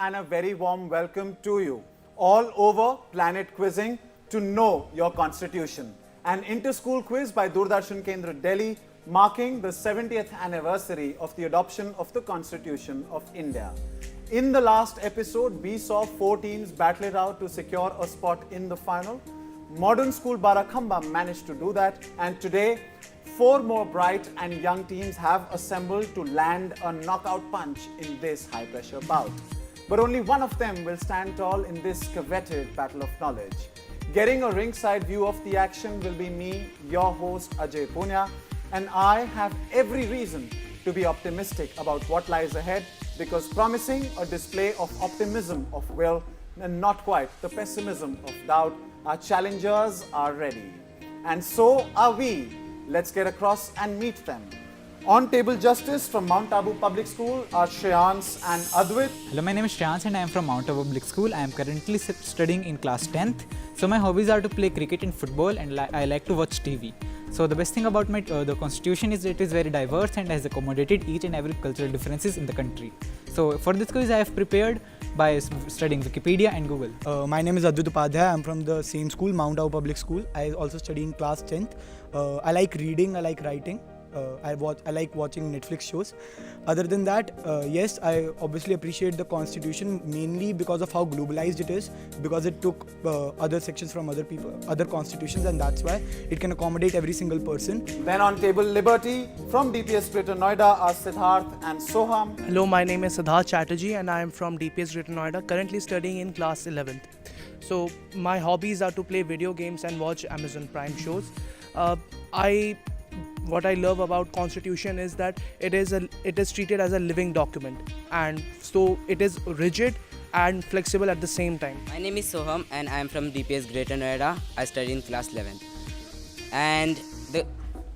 and a very warm welcome to you all over Planet Quizzing to know your constitution. An inter-school quiz by Doordarshan Kendra Delhi marking the 70th anniversary of the adoption of the Constitution of India. In the last episode, we saw 4 teams battle it out to secure a spot in the final. Modern School Barakhamba managed to do that, and today 4 more bright and young teams have assembled to land a knockout punch in this high-pressure bout. But only one of them will stand tall in this coveted battle of knowledge. Getting a ringside view of the action will be me, your host Ajay Punya, and I have every reason to be optimistic about what lies ahead, because promising a display of optimism of will and not quite the pessimism of doubt, our challengers are ready. And so are we. Let's get across and meet them. On table justice from Mount Abu Public School are Shreyans and Advait. Hello, my name is Shreyans and I am from Mount Abu Public School. I am currently studying in class 10th. So my hobbies are to play cricket and football, and I like to watch TV. So the best thing about the constitution is it is very diverse and has accommodated each and every cultural differences in the country. So for this quiz I have prepared by studying Wikipedia and Google. My name is Advait Upadhyay. I'm from the same school, Mount Abu Public School. I also study in class 10th. I like reading, I like writing. I like watching Netflix shows. Other than that, yes, I obviously appreciate the constitution mainly because of how globalized it is, because it took other sections from other constitutions, and that's why it can accommodate every single person. Then on table liberty from DPS Greater Noida are Siddharth and Soham. Hello, my name is Siddharth Chatterjee and I am from DPS Greater Noida, currently studying in class 11th. So my hobbies are to play video games and watch Amazon Prime shows. What I love about Constitution is that it is treated as a living document, and so it is rigid and flexible at the same time. My name is Soham and I am from DPS Greater Noida. I study in class 11. And the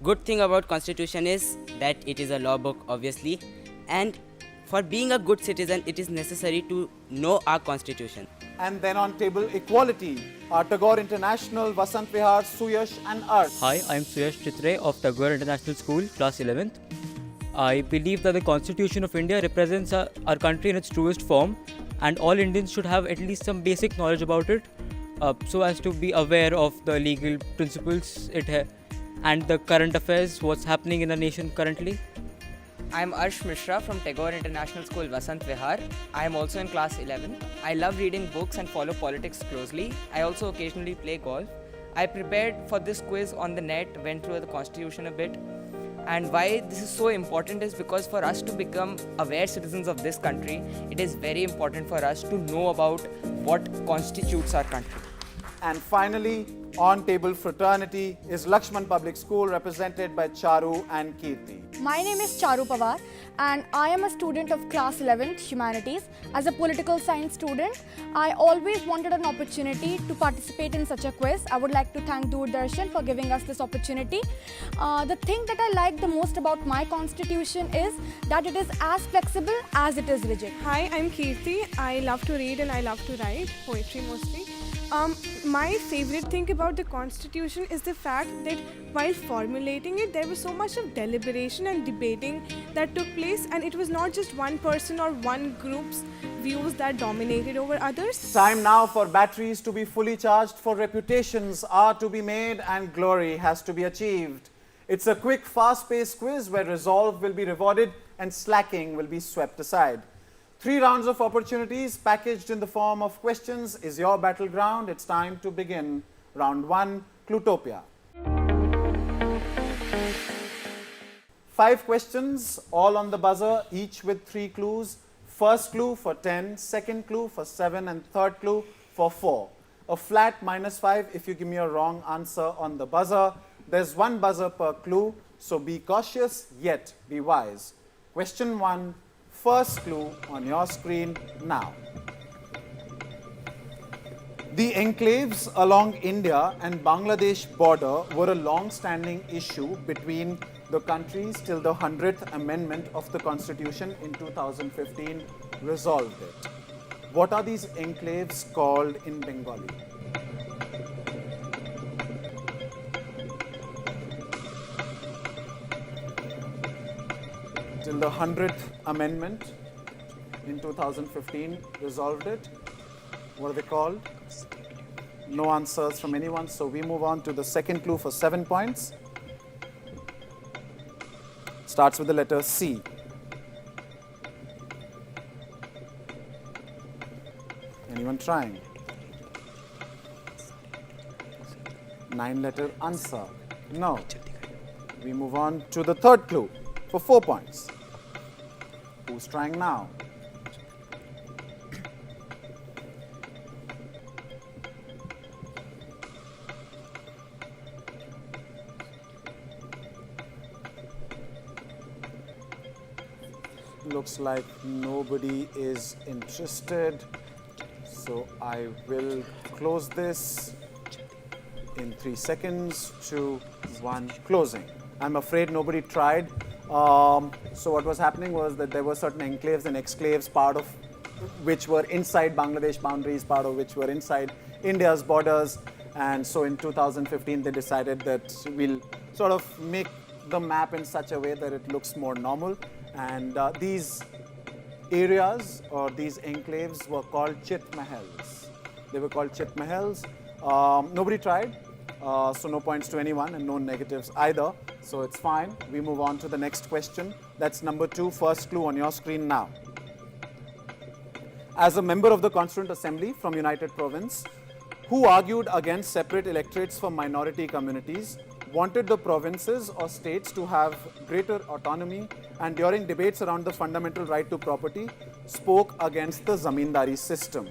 good thing about Constitution is that it is a law book, obviously, and for being a good citizen it is necessary to know our Constitution. And then on table equality are Tagore International, Vasant Vihar, Suyash and Arth. Hi, I am Suyash Chitre of Tagore International School, class 11th. I believe that the Constitution of India represents our country in its truest form, and all Indians should have at least some basic knowledge about it, so as to be aware of the legal principles and the current affairs, what's happening in the nation currently. I am Arsh Mishra from Tagore International School, Vasant Vihar. I am also in class 11. I love reading books and follow politics closely. I also occasionally play golf. I prepared for this quiz on the net, went through the constitution a bit. And why this is so important is because for us to become aware citizens of this country, it is very important for us to know about what constitutes our country. And finally, on table fraternity is Lakshman Public School, represented by Charu and Kirti. My name is Charu Pawar and I am a student of class 11th Humanities. As a political science student, I always wanted an opportunity to participate in such a quiz. I would like to thank Doordarshan for giving us this opportunity. The thing that I like the most about my constitution is that it is as flexible as it is rigid. Hi, I'm Kirti. I love to read and I love to write, poetry mostly. My favorite thing about the Constitution is the fact that while formulating it, there was so much of deliberation and debating that took place, and it was not just one person or one group's views that dominated over others. Time now for batteries to be fully charged, for reputations are to be made and glory has to be achieved. It's a quick, fast-paced quiz where resolve will be rewarded and slacking will be swept aside. 3 rounds of opportunities packaged in the form of questions is your battleground. It's time to begin. Round 1, Clutopia. 5 questions, all on the buzzer, each with 3 clues. First clue for 10, second clue for 7, and third clue for 4. A flat -5 if you give me a wrong answer on the buzzer. There's 1 buzzer per clue, so be cautious yet be wise. Question 1. First clue on your screen now. The enclaves along India and Bangladesh border were a long-standing issue between the countries till the 100th Amendment of the Constitution in 2015 resolved it. What are these enclaves called in Bengali? Till the 100th Amendment in 2015 resolved it. What are they called? No answers from anyone, so we move on to the second clue for 7 points. Starts with the letter C. Anyone trying? 9-letter answer. No. We move on to the third clue for 4 points. Who's trying now? Looks like nobody is interested. So I will close this in 3 seconds. 2, 1, closing. I'm afraid nobody tried. So what was happening was that there were certain enclaves and exclaves, part of which were inside Bangladesh boundaries, part of which were inside India's borders. And so in 2015, they decided that we'll sort of make the map in such a way that it looks more normal. And these areas or these enclaves were called Chit Mahals. They were called Chit Mahals. Nobody tried, so no points to anyone and no negatives either. So it's fine. We move on to the next question. That's number 2, first clue on your screen now. As a member of the Constituent Assembly from United Province, who argued against separate electorates for minority communities, wanted the provinces or states to have greater autonomy, and during debates around the fundamental right to property, spoke against the zamindari system.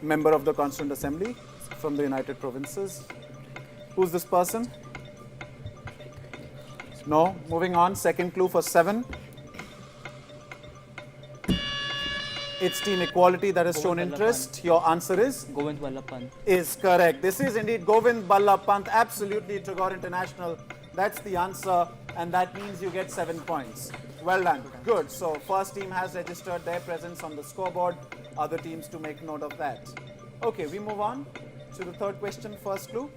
Member of the Constituent Assembly from the United Provinces. Who's this person? No. Moving on, second clue for 7. It's team equality that has shown interest. Your answer is? Govind Vallabh Pant. Is correct. This is indeed Govind Vallabh Pant, absolutely Tagore International. That's the answer, and that means you get 7 points. Well done. Good. So first team has registered their presence on the scoreboard. Other teams to make note of that. Okay, we move on to the third question, first clue.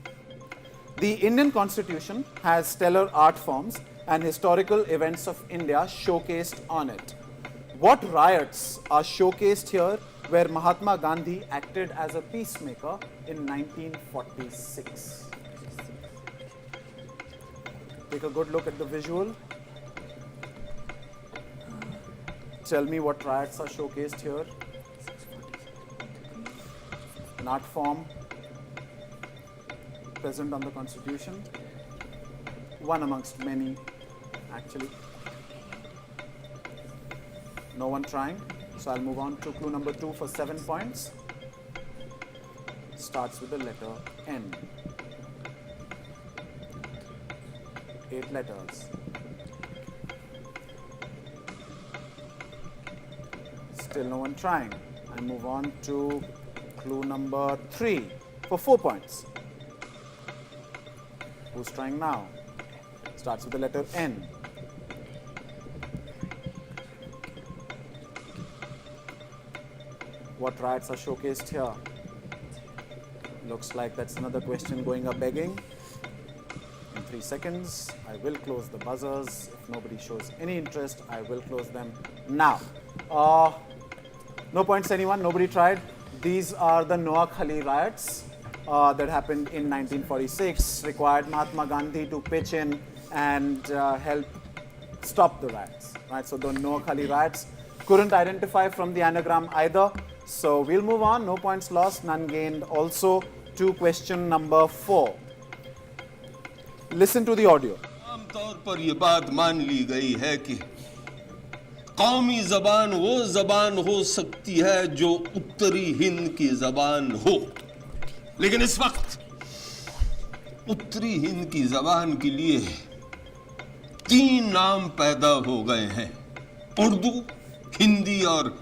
The Indian Constitution has stellar art forms and historical events of India showcased on it. What riots are showcased here where Mahatma Gandhi acted as a peacemaker in 1946? Take a good look at the visual. Tell me what riots are showcased here. An art form present on the Constitution. One amongst many, actually. No one trying. So I'll move on to clue number 2 for 7 points. Starts with the letter N. 8 letters. Still no one trying. I move on to clue number 3 for 4 points. Who's trying now? Starts with the letter N. What riots are showcased here? Looks like that's another question going up begging. In 3 seconds, I will close the buzzers. If nobody shows any interest, I will close them now. No points anyone, nobody tried. These are the Noakhali riots that happened in 1946, required Mahatma Gandhi to pitch in and help stop the riots. Right? So the Noakhali riots couldn't identify from the anagram either. So we'll move on, no points lost, none gained also to question number 4. Listen to the audio. आमतौर पर ये बात मान ली गई है कि कौमी जबान वो जबान हो सकती है जो उत्तरी हिंद की जबान हो, लेकिन इस वक्त उत्तरी हिंद की जबान के लिए 3 नाम पैदा हो गए हैं, उर्दू, हिंदी और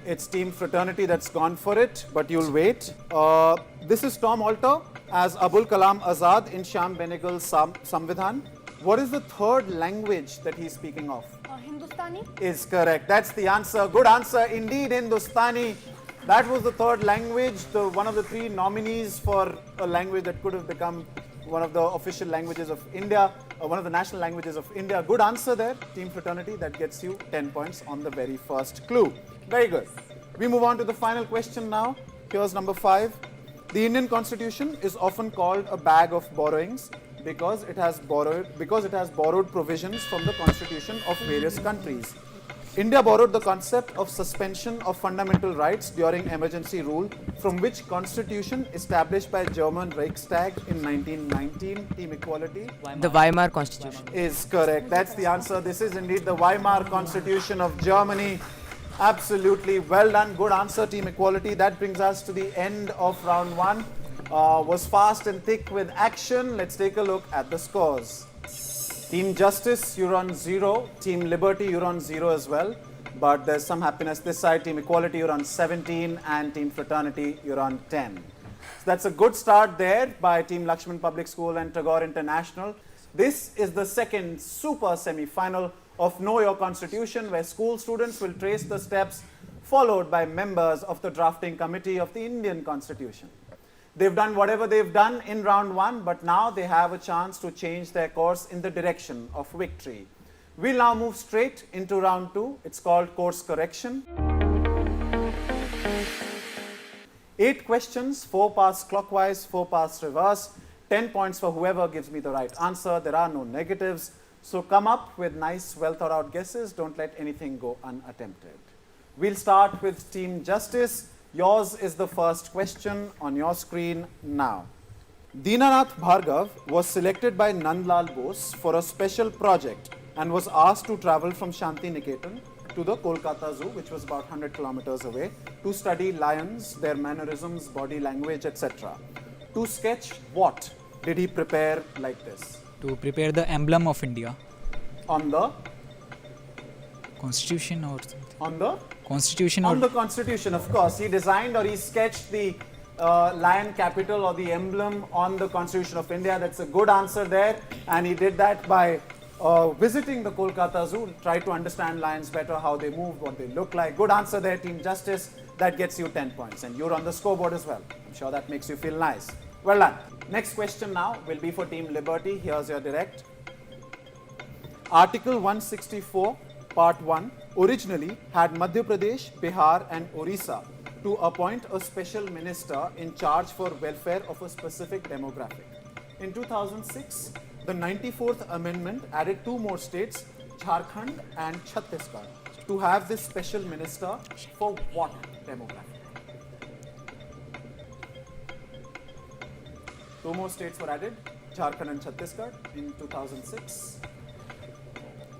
It's Team Fraternity that's gone for it, but you'll wait. This is Tom Alter as Abul Kalam Azad in Shyam Benegal's Samvidhan. What is the third language that he's speaking of? Hindustani. Is correct. That's the answer. Good answer indeed, Hindustani. That was the third language, one of the three nominees for a language that could have become one of the official languages of India, one of the national languages of India. Good answer there, Team Fraternity. That gets you 10 points on the very first clue. Very good. We move on to the final question now. Here's number 5. The Indian Constitution is often called a bag of borrowings because it has borrowed provisions from the constitution of various countries. India borrowed the concept of suspension of fundamental rights during emergency rule from which constitution established by German Reichstag in 1919. Team Equality The Weimar Constitution. is correct. That's the answer. This is indeed the Weimar Constitution of Germany. Absolutely well done. Good answer, Team Equality. That brings us to the end of round 1. Was fast and thick with action. Let's take a look at the scores. Team Justice, you're on 0. Team Liberty, you're on 0 as well. But there's some happiness this side. Team Equality, you're on 17. And Team Fraternity, you're on 10. So that's a good start there by Team Lakshman Public School and Tagore International. This is the second super semi-final of Know Your Constitution, where school students will trace the steps followed by members of the drafting committee of the Indian Constitution. They've done whatever they've done in round 1, but now they have a chance to change their course in the direction of victory. We'll now move straight into round 2. It's called course correction. 8 questions, 4 pass clockwise, 4 pass reverse. 10 points for whoever gives me the right answer. There are no negatives. So come up with nice, well thought out guesses. Don't let anything go unattempted. We'll start with Team Justice. Yours is the first question on your screen now. Dinanath Bhargav was selected by Nandlal Bose for a special project and was asked to travel from Shanti Niketan to the Kolkata Zoo, which was about 100 kilometers away, to study lions, their mannerisms, body language, etc. To sketch what did he prepare like this? To prepare the emblem of India. On the? Constitution or something. On the? Constitution On or... the Constitution, of course. He designed or he sketched the lion capital or the emblem on the Constitution of India. That's a good answer there. And he did that by visiting the Kolkata Zoo, try to understand lions better, how they move, what they look like. Good answer there, Team Justice. That gets you 10 points. And you're on the scoreboard as well. I'm sure that makes you feel nice. Well done. Next question now will be for Team Liberty. Here's your direct. Article 164, Part 1, originally had Madhya Pradesh, Bihar and Orissa to appoint a special minister in charge for welfare of a specific demographic. In 2006, the 94th Amendment added 2 more states, Jharkhand and Chhattisgarh, to have this special minister for what demographic? 2 more states were added, Jharkhand and Chhattisgarh in 2006.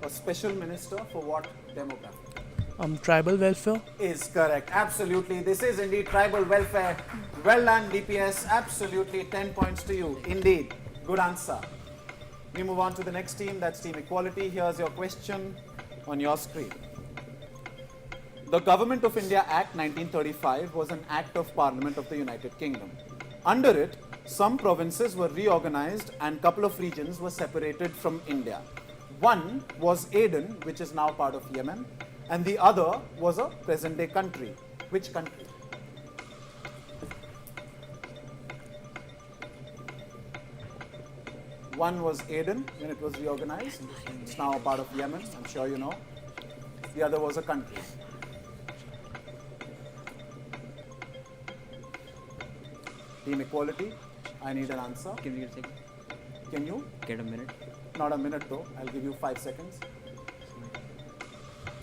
A special minister for what demographic? Tribal welfare. Is correct. Absolutely. This is indeed tribal welfare. Well done, DPS. Absolutely. 10 points to you. Indeed. Good answer. We move on to the next team. That's Team Equality. Here's your question on your screen. The Government of India Act 1935 was an act of Parliament of the United Kingdom. Under it, some provinces were reorganized and a couple of regions were separated from India. One was Aden, which is now part of Yemen, and the other was a present-day country. Which country? One was Aden when it was reorganized. It's now a part of Yemen, I'm sure you know. The other was a country. Team Equality, I need an answer. Can you get a second? Can you? Get a minute. Not a minute though, I'll give you 5 seconds.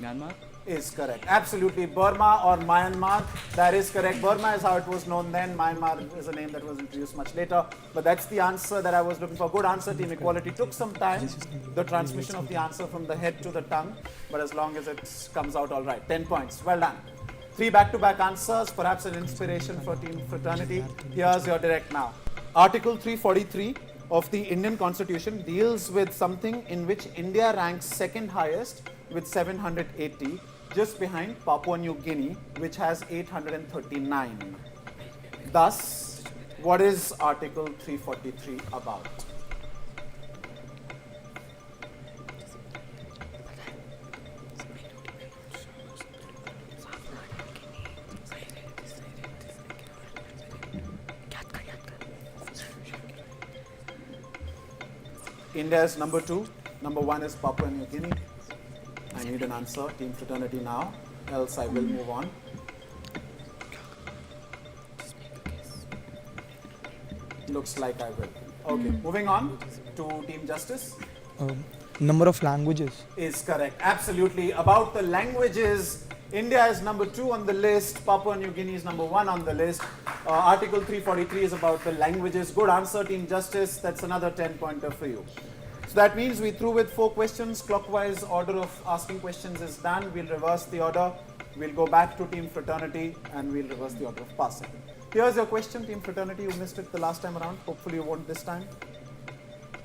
Myanmar? Is correct. Absolutely. Burma or Myanmar, that is correct. Burma is how it was known then. Myanmar is a name that was introduced much later. But that's the answer that I was looking for. Good answer, Team Equality. Took some time, the transmission of the answer from the head to the tongue. But as long as it comes out all right. 10 points. Well done. 3 back-to-back answers, perhaps an inspiration for Team Fraternity. Here's your direct now. Article 343 of the Indian Constitution deals with something in which India ranks second highest with 780, just behind Papua New Guinea, which has 839. Thus, what is Article 343 about? India is number 2. Number 1 is Papua New Guinea. I need an answer. Team fraternity now. Else I will move on. Looks like I will. Okay, moving on to Team Justice. Number of languages. Is correct. Absolutely. About the languages, India is number 2 on the list. Papua New Guinea is number 1 on the list. Article 343 is about the languages. Good answer, Team Justice. That's another 10-pointer for you. So that means we through with 4 questions. Clockwise order of asking questions is done. We'll reverse the order. We'll go back to Team Fraternity and we'll reverse the order of passing. Here's your question, Team Fraternity. You missed it the last time around. Hopefully you won't this time.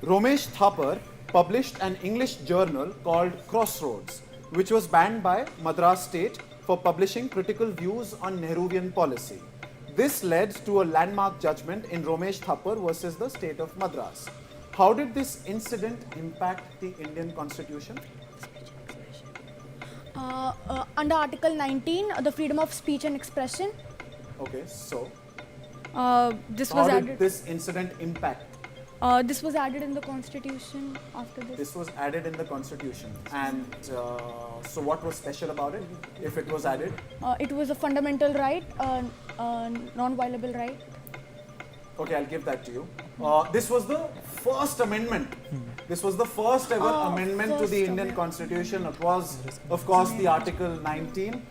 Romesh Thapar published an English journal called Crossroads, which was banned by Madras State for publishing critical views on Nehruvian policy. This led to a landmark judgment in Romesh Thapar versus the state of Madras. How did this incident impact the Indian constitution? Under Article 19, the freedom of speech and expression. Okay, so This how was did added. this incident impact? This was added in the constitution after this. This was added in the constitution. And so what was special about it if it was added? It was a fundamental right, non-violable right. Okay, I'll give that to you. This was the first amendment. This was the first ever amendment to first the Indian amendment. Constitution. It was, of course, the Article 19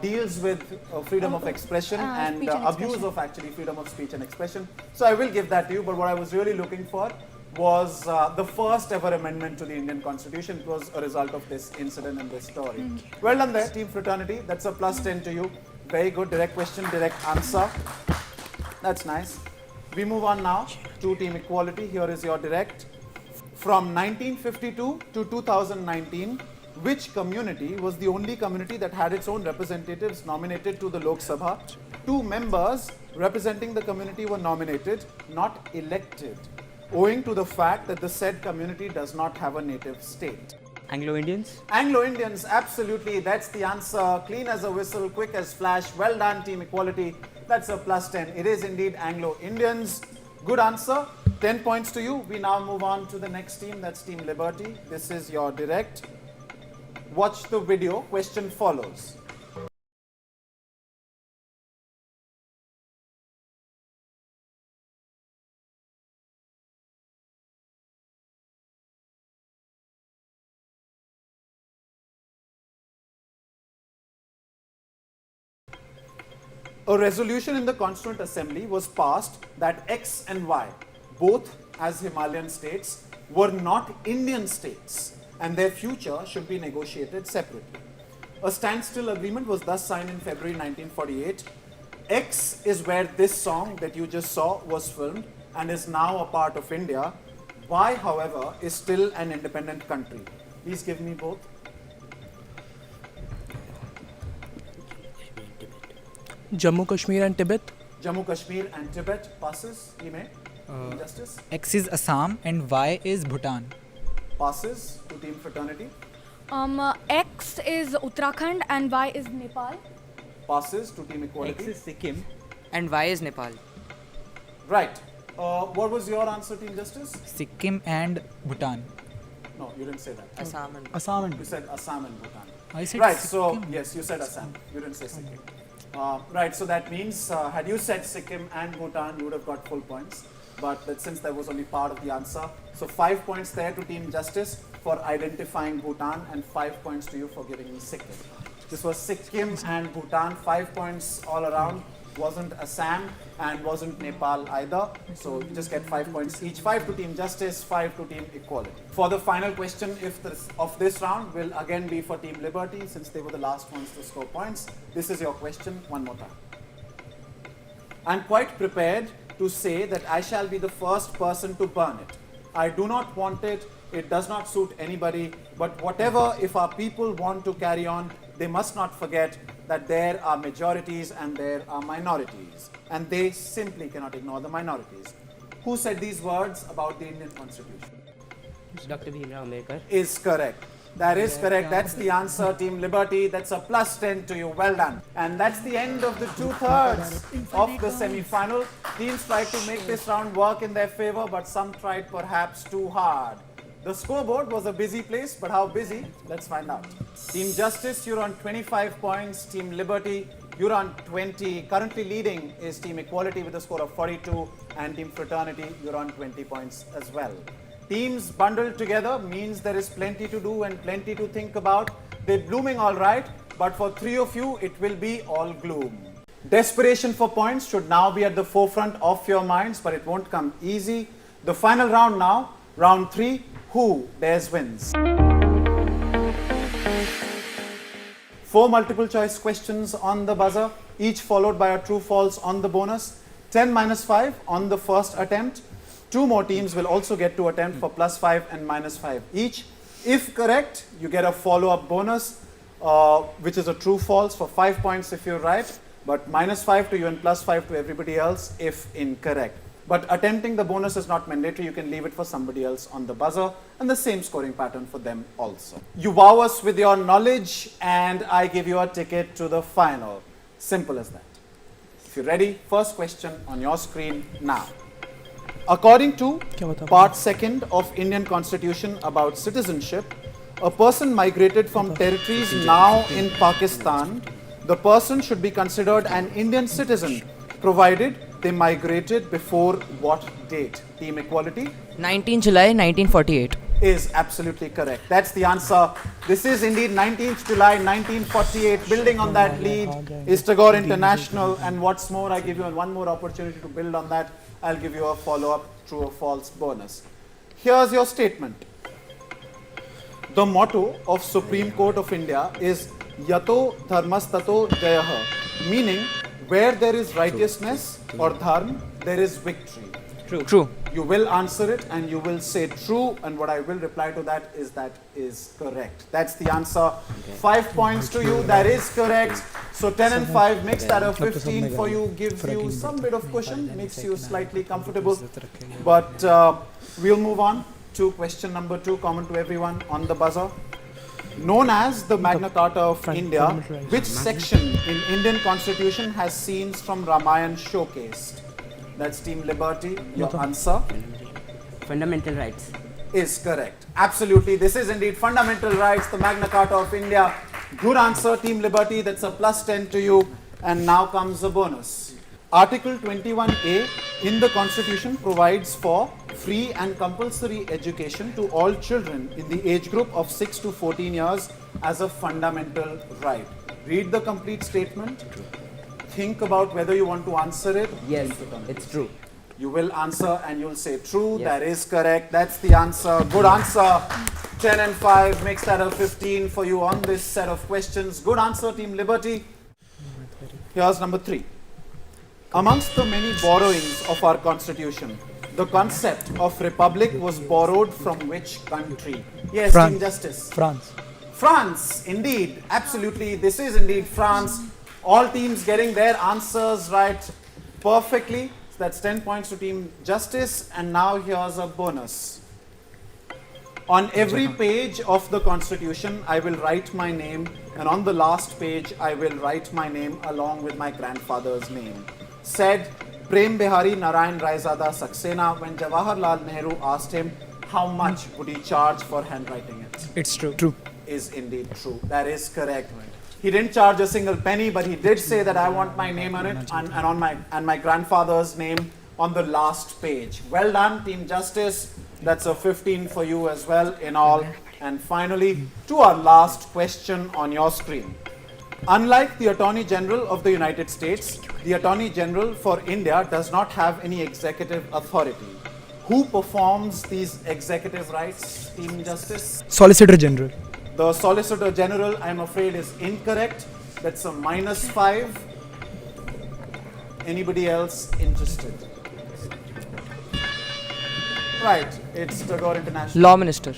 deals with freedom of expression and speech and abuse expression. of actually freedom of speech and expression. So I will give that to you. But what I was really looking for was the first ever amendment to the Indian Constitution. It was a result of this incident and this story. Well done there, Team Fraternity. That's a plus 10 to you. Very good. Direct question, direct answer. That's nice. We move on now to Team Equality. Here is your direct. From 1952 to 2019, which community was the only community that had its own representatives nominated to the Lok Sabha? 2 members representing the community were nominated, not elected, owing to the fact that the said community does not have a native state. Anglo-Indians? Anglo-Indians, absolutely. That's the answer. Clean as a whistle, quick as flash. Well done, Team Equality. That's a plus 10. It is indeed Anglo-Indians. Good answer. 10 points to you. We now move on to the next team. That's Team Liberty. This is your direct. Watch the video. Question follows. A resolution in the Constituent Assembly was passed that X and Y, both as Himalayan states, were not Indian states and their future should be negotiated separately. A standstill agreement was thus signed in February 1948. X is where this song that you just saw was filmed and is now a part of India. Y, however, is still an independent country. Please give me both. Jammu Kashmir and Tibet. Jammu Kashmir and Tibet passes. Team Justice X is Assam and Y is Bhutan. passes to Team Fraternity. X is Uttarakhand and Y is Nepal. Passes to Team Equality. X is Sikkim. And why is Nepal? Right. What was your answer, Team Justice? Sikkim and Bhutan. No, you didn't say that. Assam and Assam and You said Assam and Bhutan. I said Right. Sikkim. So yes, you said Assam. You didn't say Sikkim. Right. So that means had you said Sikkim and Bhutan, you would have got full points. But that since that was only part of the answer, so 5 points there to Team Justice for identifying Bhutan and 5 points to you for giving me Sikkim. This was Sikkim and Bhutan. 5 points all around. Wasn't Assam and wasn't Nepal either. So you just get 5 points each. 5 to Team Justice, 5 to Team Equality. For the final question of this round will again be for Team Liberty since they were the last ones to score points. This is your question one more time. I'm quite prepared to say that I shall be the first person to burn it. I do not want it. It does not suit anybody. But whatever, if our people want to carry on, they must not forget that there are majorities and there are minorities. And they simply cannot ignore the minorities. Who said these words about the Indian Constitution? Dr. Bhimrao Ambedkar. Is correct. That is correct. That's the answer, Team Liberty. That's a plus 10 to you. Well done. And that's the end of the 2/3 of the semi-final. Teams tried to make this round work in their favor, but some tried perhaps too hard. The scoreboard was a busy place, but how busy? Let's find out. Team Justice, you're on 25 points. Team Liberty, you're on 20. Currently leading is Team Equality with a score of 42, and Team Fraternity, you're on 20 points as well. Teams bundled together means there is plenty to do and plenty to think about. They're blooming all right, but for three of you, it will be all gloom. Desperation for points should now be at the forefront of your minds, but it won't come easy. The final round now, round 3, who dares wins. 4 multiple choice questions on the buzzer, each followed by a true false on the bonus. 10 minus 5 on the first attempt. 2 more teams will also get to attempt for plus 5 and minus 5 each. If correct, you get a follow-up bonus, which is a true false for 5 points if you're right, but minus 5 to you and plus 5 to everybody else if incorrect. But attempting the bonus is not mandatory. You can leave it for somebody else on the buzzer, and the same scoring pattern for them also. You wow us with your knowledge, and I give you a ticket to the final. Simple as that. If you're ready, first question on your screen now. According to part 2nd of Indian Constitution about citizenship, a person migrated from territories now in Pakistan, the person should be considered an Indian citizen, provided they migrated before what date? Team Equality? 19 July 1948. Is absolutely correct. That's the answer. This is indeed 19th July 1948. Building on that lead is Tagore International, and what's more, I give you one more opportunity to build on that. I'll give you a follow-up true or false bonus. Here's your statement. The motto of Supreme Court of India is Yato Dharmastato Jayaha, meaning where there is righteousness or dharma, there is victory. True. You will answer it and you will say true, and what I will reply to that is correct. That's the answer. 5 points to you, that is correct. So 10 and 5 makes that a 15 for you, gives you some bit of cushion, makes you slightly comfortable. But we'll move on to question number 2, common to everyone on the buzzer. Known as the Magna Carta of India, which section in Indian Constitution has scenes from Ramayana showcased? That's Team Liberty. Your answer? Fundamental rights. Is correct. Absolutely. This is indeed fundamental rights, the Magna Carta of India. Good answer, Team Liberty. That's a plus 10 to you. And now comes a bonus. Article 21A in the Constitution provides for free and compulsory education to all children in the age group of 6 to 14 years as a fundamental right. Read the complete statement. Think about whether you want to answer it. Yes, it's true. You will answer and you'll say true. Yes. That is correct. That's the answer. Good answer. 10 and 5 makes that a 15 for you on this set of questions. Good answer, Team Liberty. Here's number 3. Amongst the many borrowings of our constitution, the concept of republic was borrowed from which country? Yes, France. Team Justice. France. France, indeed. Absolutely. This is indeed France. All teams getting their answers right perfectly. So that's 10 points to Team Justice. And now here's a bonus. On every page of the Constitution, I will write my name. And on the last page, I will write my name along with my grandfather's name. Said Prem Bihari Narayan Raizada Saxena when Jawaharlal Nehru asked him how much would he charge for handwriting it. It's true. True. Is indeed true. That is correct. He didn't charge a single penny, but he did say that I want my name on it and on my grandfather's name on the last page. Well done, Team Justice. That's a 15 for you as well in all. And finally, to our last question on your screen. Unlike the Attorney General of the United States, the Attorney General for India does not have any executive authority. Who performs these executive rights, Team Justice? Solicitor General. The Solicitor General, I'm afraid, is incorrect. That's a minus 5. Anybody else interested? Right, it's Tagore International. Law Minister.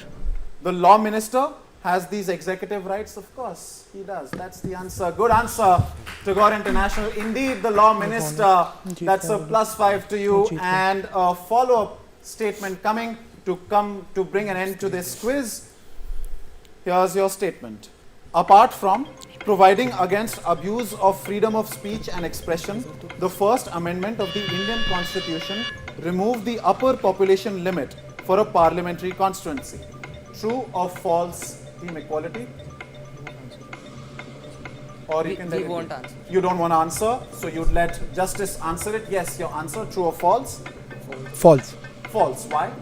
The Law Minister has these executive rights, of course. He does. That's the answer. Good answer, Tagore International. Indeed, the Law Minister. That's a plus 5 to you. And a follow-up statement coming to bring an end to this quiz. Here's your statement. Apart from providing against abuse of freedom of speech and expression, the First Amendment of the Indian Constitution removed the upper population limit for a parliamentary constituency. True or false, team equality? Or you can We tell won't me. answer. You don't want to answer, so you'd let Justice answer it. Yes, your answer, true or false? False. False. Why?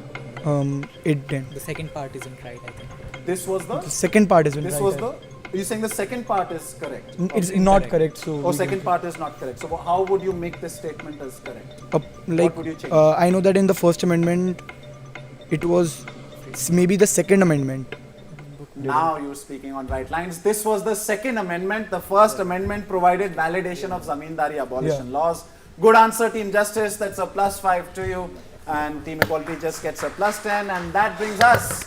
It didn't. The second part isn't right, I think. This was the. The second part is This right. was the. Are you saying the second part is correct? It's not correct. So Or we second can- part is not correct. So how would you make this statement as correct? like would you change? I know that in the First Amendment, it was maybe the Second Amendment. Now you're speaking on right lines. This was the Second Amendment. The First Amendment provided validation of Zamindari abolition laws. Good answer, Team Justice. That's a +5 to you. And Team Equality just gets a +10. And that brings us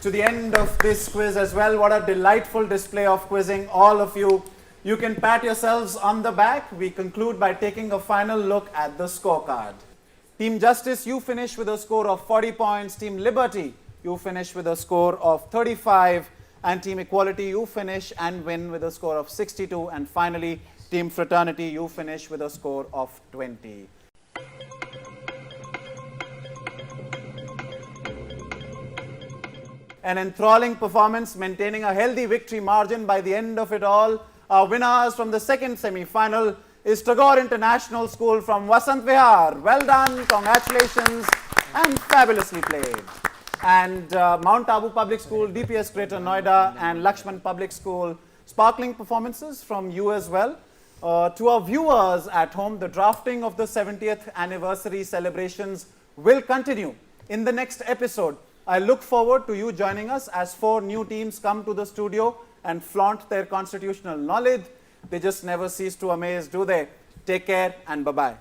to the end of this quiz as well. What a delightful display of quizzing, all of you. You can pat yourselves on the back. We conclude by taking a final look at the scorecard. Team Justice, you finish with a score of 40 points. Team Liberty, you finish with a score of 35. And Team Equality, you finish and win with a score of 62. And finally, Team Fraternity, you finish with a score of 20. An enthralling performance, maintaining a healthy victory margin by the end of it all. Our winners from the second semi-final is Tagore International School from Vasant Vihar. Well done, congratulations, and fabulously played. And Mount Abu Public School, DPS Greater Noida, and Lakshman Public School, sparkling performances from you as well. To our viewers at home, the drafting of the 70th anniversary celebrations will continue in the next episode. I look forward to you joining us as 4 new teams come to the studio and flaunt their constitutional knowledge. They just never cease to amaze, do they? Take care and bye-bye.